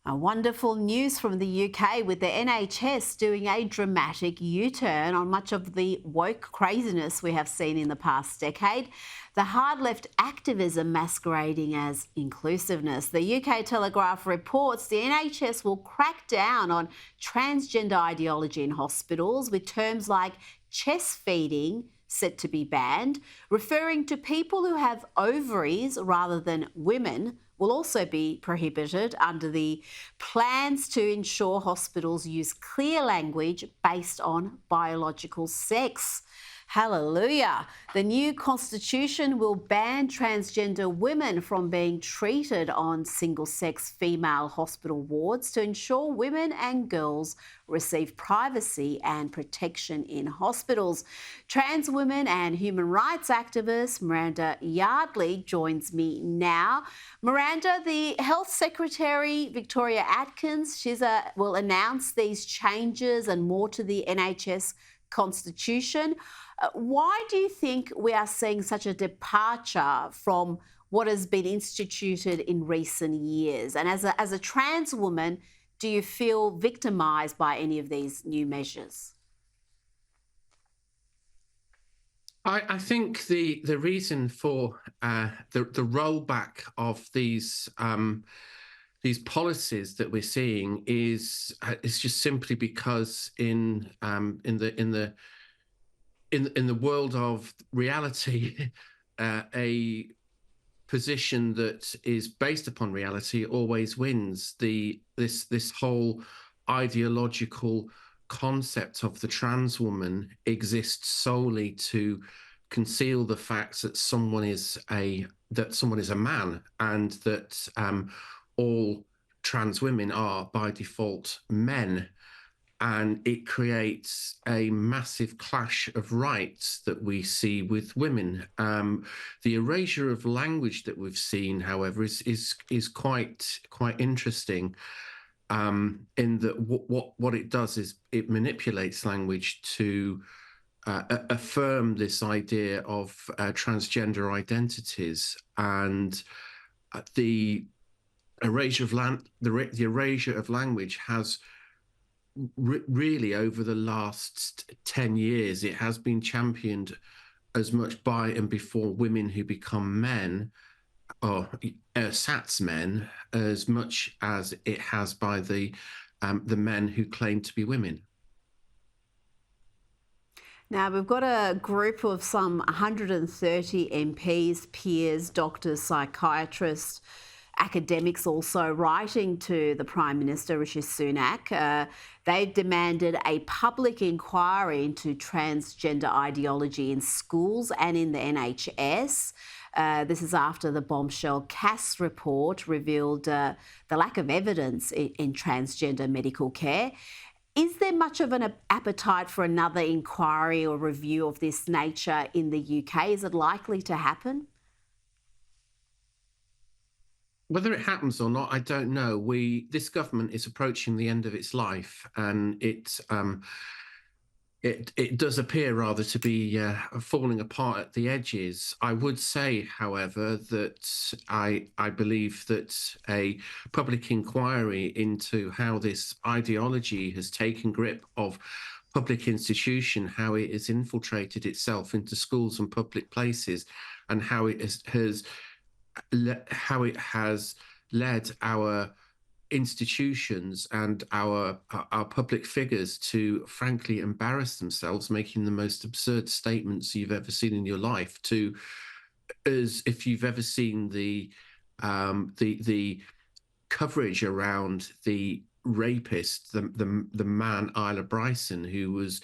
Wonderful news from the UK with the NHS doing a dramatic U-turn on much of the woke craziness we have seen in the past decade. The hard left activism masquerading as inclusiveness. The UK Telegraph reports the NHS will crack down on transgender ideology in hospitals with terms like chest feeding set to be banned, referring to people who have ovaries rather than women will also be prohibited under the plans to ensure hospitals use clear language based on biological sex. Hallelujah. The new constitution will ban transgender women from being treated on single-sex female hospital wards to ensure women and girls receive privacy and protection in hospitals. Trans women and human rights activist Miranda Yardley joins me now. Miranda, the Health Secretary, Victoria Atkins, will announce these changes and more to the NHS constitution. Why do you think we are seeing such a departure from what has been instituted in recent years? And as a trans woman, do you feel victimised by any of these new measures? I think the reason for the rollback of these policies that we're seeing is just simply because in the world of reality, a position that is based upon reality always wins. This whole ideological concept of the trans woman exists solely to conceal the fact that someone is a man, and that all trans women are by default men. And it creates a massive clash of rights that we see with women. The erasure of language that we've seen, however, is quite interesting. In that what it does is it manipulates language to affirm this idea of transgender identities, and the erasure of language has really, over the last 10 years, it has been championed as much by and before women who become men, or ersatz men, as much as it has by the men who claim to be women. Now, we've got a group of some 130 MPs, peers, doctors, psychiatrists, academics also writing to the Prime Minister, Rishi Sunak. They've demanded a public inquiry into transgender ideology in schools and in the NHS. This is after the bombshell Cass report revealed the lack of evidence in transgender medical care. Is there much of an appetite for another inquiry or review of this nature in the UK? Is it likely to happen? Whether it happens or not, I don't know. This government is approaching the end of its life, and it does appear rather to be falling apart at the edges. I would say, however, that I believe that a public inquiry into how this ideology has taken grip of public institution, how it has infiltrated itself into schools and public places, and how it has led our institutions and our public figures to frankly embarrass themselves, making the most absurd statements you've ever seen in your life. As if you've ever seen the coverage around the rapist, the man Isla Bryson, who was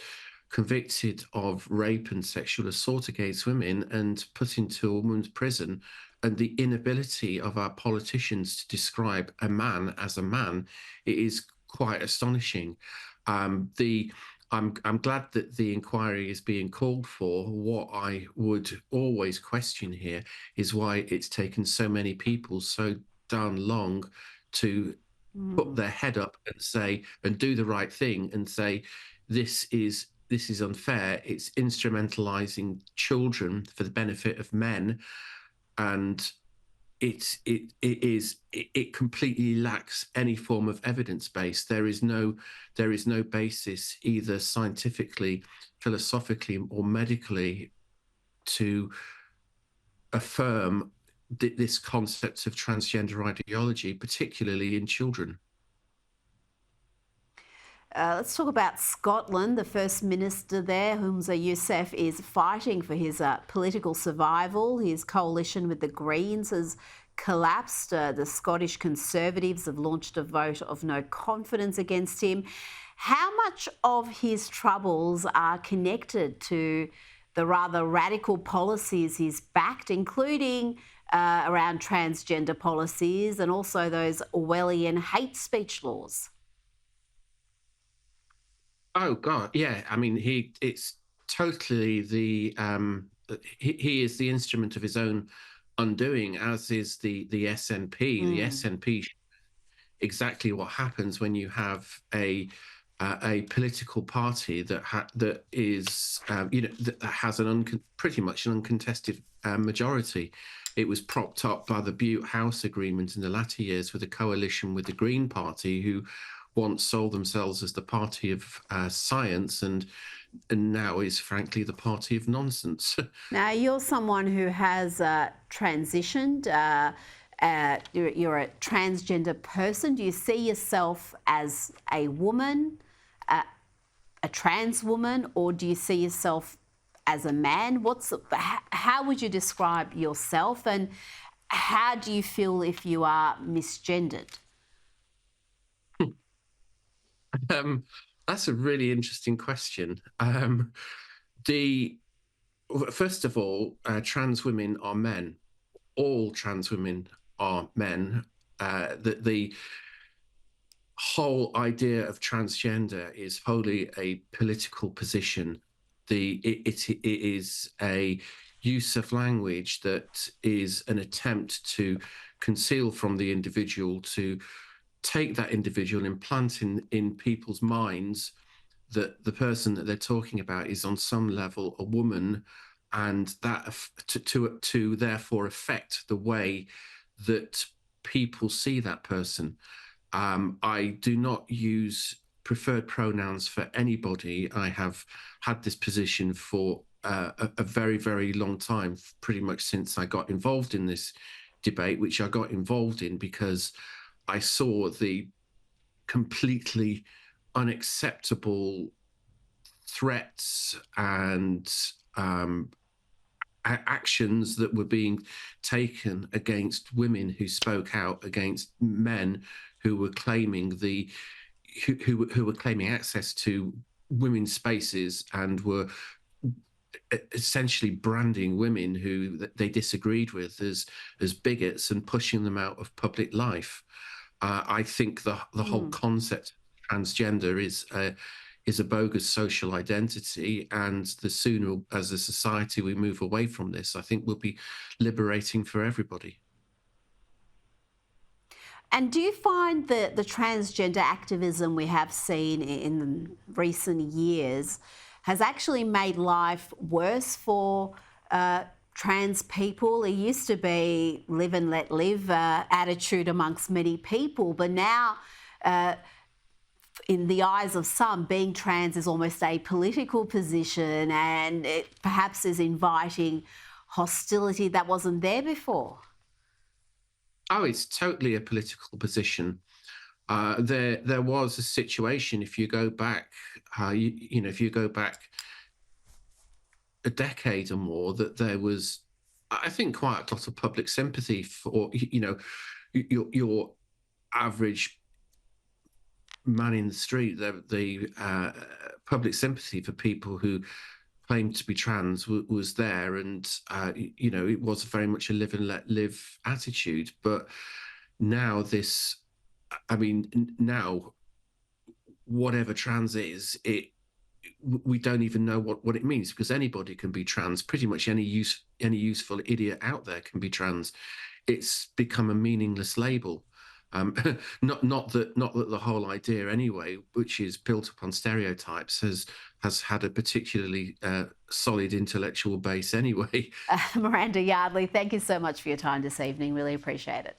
convicted of rape and sexual assault against women and put into a woman's prison, and the inability of our politicians to describe a man as a man, it is quite astonishing. I'm glad that the inquiry is being called for. What I would always question here is why it's taken so many people so darn long to put their head up and say, and do the right thing and say, this is unfair. It's instrumentalizing children for the benefit of men. And it completely lacks any form of evidence base. There is no basis, either scientifically, philosophically, or medically, to affirm this concept of transgender ideology, particularly in children. Let's talk about Scotland. The First Minister there, Humza Yousaf, is fighting for his political survival. His coalition with the Greens has collapsed. The Scottish Conservatives have launched a vote of no confidence against him. How much of his troubles are connected to the rather radical policies he's backed, including around transgender policies and also those Orwellian hate speech laws? Oh God, yeah. I mean, it's totally he is the instrument of his own undoing, as is the SNP. The Mm. SNP, exactly what happens when you have a political party that is that has pretty much an uncontested majority. It was propped up by the Butte House Agreement in the latter years with a coalition with the Green Party, who once sold themselves as the party of science, and now is frankly the party of nonsense. Now, you're someone who has transitioned. You're a transgender person. Do you see yourself as a woman, a trans woman, or do you see yourself as a man? How would you describe yourself, and how do you feel if you are misgendered? um, that's a really interesting question. The First of all, trans women are men. All trans women are men. The whole idea of transgender is wholly a political position. It is a use of language that is an attempt to conceal from the individual, to take that individual and implant in people's minds that the person that they're talking about is on some level a woman, and that to therefore affect the way that people see that person. I do not use preferred pronouns for anybody. I have had this position for a very, very long time, pretty much since I got involved in this debate, which I got involved in because I saw the completely unacceptable threats and actions that were being taken against women who spoke out against men who were claiming who were claiming access to women's spaces, and were essentially branding women who they disagreed with as bigots and pushing them out of public life. I think the whole concept of transgender is a bogus social identity, and the sooner as a society we move away from this, I think will be liberating for everybody. And do you find that the transgender activism we have seen in recent years has actually made life worse for trans people? It used to be live and let live attitude amongst many people, but now, in the eyes of some, being trans is almost a political position, and it perhaps is inviting hostility that wasn't there before. Oh, it's totally a political position. There was a situation, if you go back, if you go back a decade or more, that there was, I think, quite a lot of public sympathy for, your average man in the street. The public sympathy for people who claimed to be trans was there, and it was very much a live and let live attitude. But now now whatever trans is, we don't even know what it means, because anybody can be trans. Pretty much any useful idiot out there can be trans. It's become a meaningless label. Not that the whole idea anyway, which is built upon stereotypes, has had a particularly solid intellectual base anyway. Miranda Yardley, thank you so much for your time this evening. Really appreciate it.